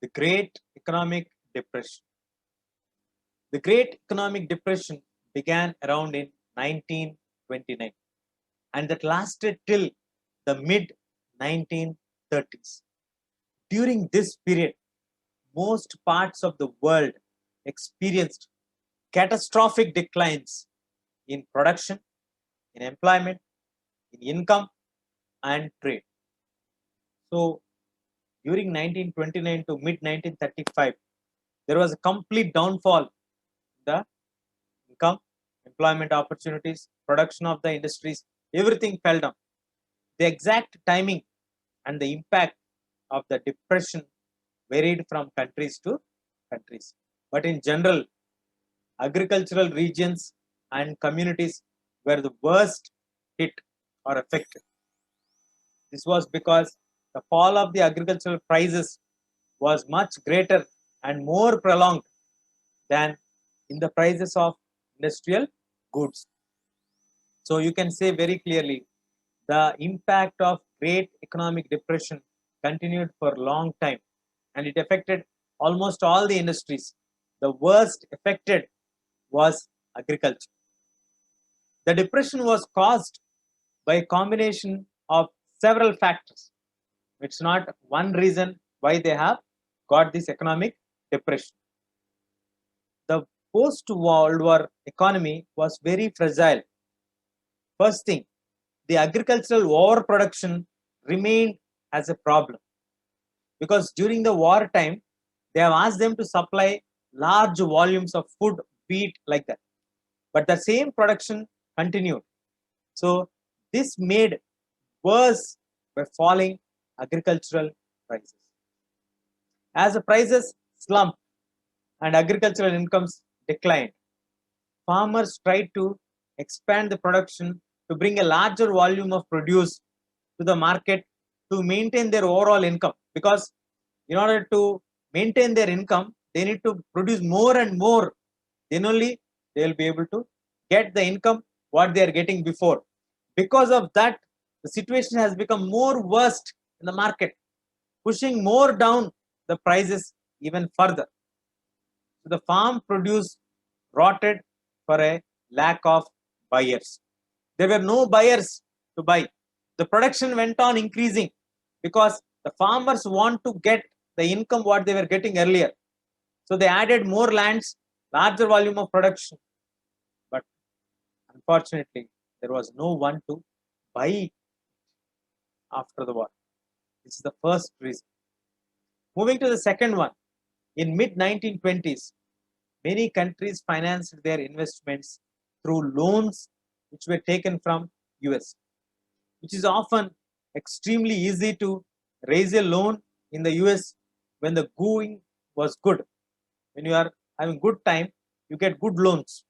The Great Economic Depression. The Great Economic Depression began around in 1929 and that lasted till the mid 1930s. During this period, most parts of the world experienced catastrophic declines in production, in employment, in income, and trade. So, during 1929 to mid 1935, there was a complete downfall in the income, employment opportunities, production of the industries, everything fell down. The exact timing and the impact of the depression varied from countries to countries. But in general, agricultural regions and communities were the worst hit or affected. This was because the fall of the agricultural prices was much greater and more prolonged than in the prices of industrial goods. So you can say very clearly the impact of great economic depression continued for a long time and it affected almost all the industries. The worst affected was agriculture. The depression was caused by a combination of several factors. It's not one reason why they have got this economic depression. The post-World War economy was very fragile. First thing, the agricultural overproduction remained as a problem because during the war time, they have asked them to supply large volumes of food, wheat, like that. But the same production continued. So this made worse by falling agricultural prices. As the prices slumped and agricultural incomes declined, farmers tried to expand the production to bring a larger volume of produce to the market to maintain their overall income because in order to maintain their income they need to produce more and more, then only they will be able to get the income what they are getting before. Because of that, the situation has become more worst in the market, pushing more down the prices even further. So the farm produce rotted for a lack of buyers. There were no buyers to buy. The production went on increasing because the farmers want to get the income what they were getting earlier. So they added more lands, larger volume of production. But unfortunately, there was no one to buy after the war. This is the first reason. Moving to the second one, in mid 1920s, many countries financed their investments through loans which were taken from US, which is often extremely easy to raise a loan in the US when the going was good. When you are having good time, you get good loans.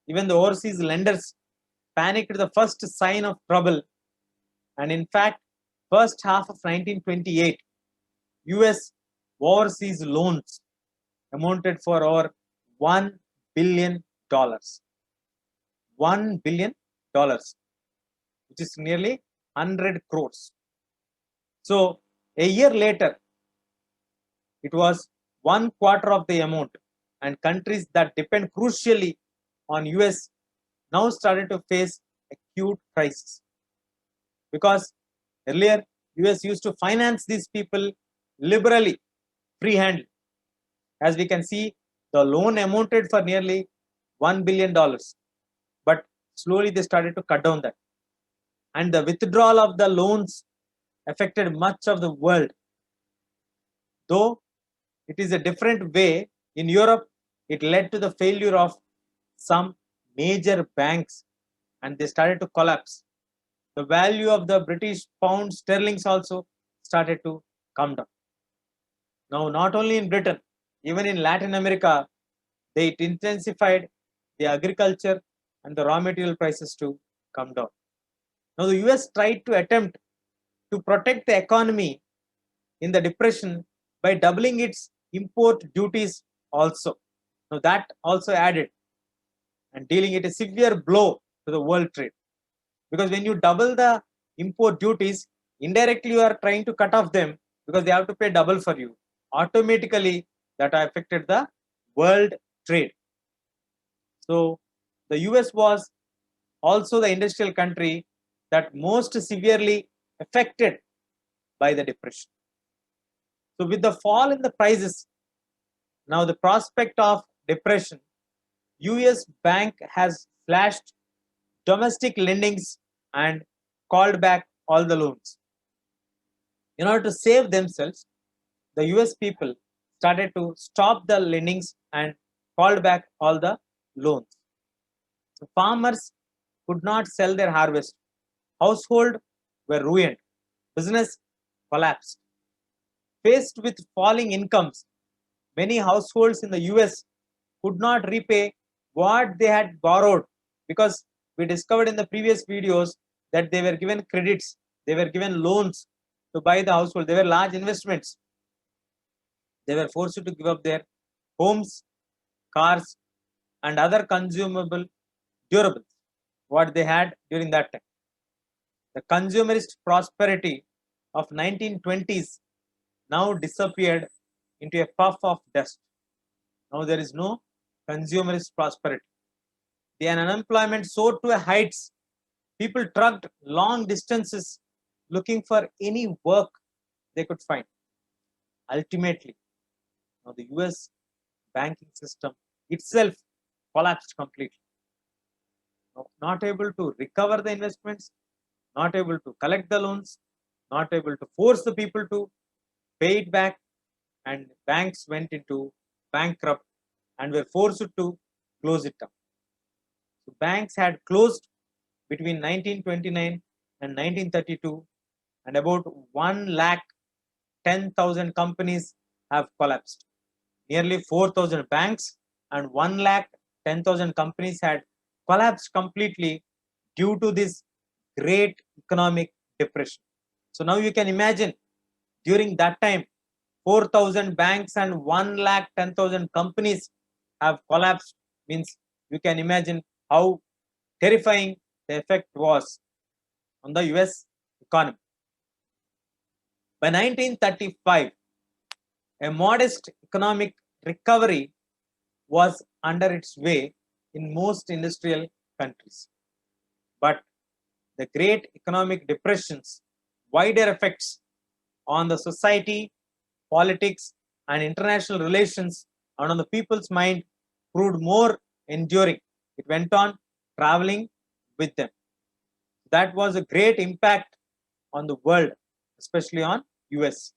Even the overseas lenders panicked at the first sign of trouble. And in fact, first half of 1928, US overseas loans amounted for over $1 billion. $1 billion, which is nearly 100 crores. So a year later, it was one quarter of the amount, and countries that depend crucially on US now started to face acute crisis because earlier US used to finance these people liberally, free-handed. As we can see, the loan amounted for nearly $1 billion, but slowly they started to cut down that. And the withdrawal of the loans affected much of the world. Though it is a different way, in Europe, it led to the failure of some major banks and they started to collapse. The value of the British pound sterlings also started to come down. Now, not only in Britain, even in Latin America, they intensified the agriculture and the raw material prices to come down. Now, the US tried to attempt to protect the economy in the depression by doubling its import duties also. Now, that also added and dealing it a severe blow to the world trade. Because when you double the import duties, indirectly you are trying to cut off them because they have to pay double for you. automatically that affected the world trade. So the US was also the industrial country that most severely affected by the depression. So with the fall in the prices, now the prospect of depression, US bank has slashed domestic lendings and called back all the loans. In order to save themselves, the US people started to stop the lendings and called back all the loans. So farmers could not sell their harvest. Households were ruined. Business collapsed. Faced with falling incomes, many households in the US could not repay what they had borrowed, because we discovered in the previous videos that they were given credits, they were given loans to buy the household. They were large investments. They were forced to give up their homes, cars, and other consumable durables what they had during that time. The consumerist prosperity of 1920s now disappeared into a puff of dust. Now there is no consumerist prosperity. The unemployment soared to a heights. People trucked long distances looking for any work they could find. Ultimately, now the US banking system itself collapsed completely. Now, not able to recover the investments, not able to collect the loans, not able to force the people to pay it back, and banks went into bankrupt and were forced to close it down. So banks had closed between 1929 and 1932, and about 1,10,000 companies have collapsed. Nearly 4,000 banks and 1,10,000 companies had collapsed completely due to this great economic depression. So now you can imagine, during that time, 4,000 banks and 1,10,000 companies have collapsed. Means you can imagine how terrifying the effect was on the US economy. By 1935, a modest economic recovery was under its way in most industrial countries. But the great economic depression's wider effects on the society, politics, and international relations and on the people's mind proved more enduring. It went on traveling with them. That was a great impact on the world, especially on US.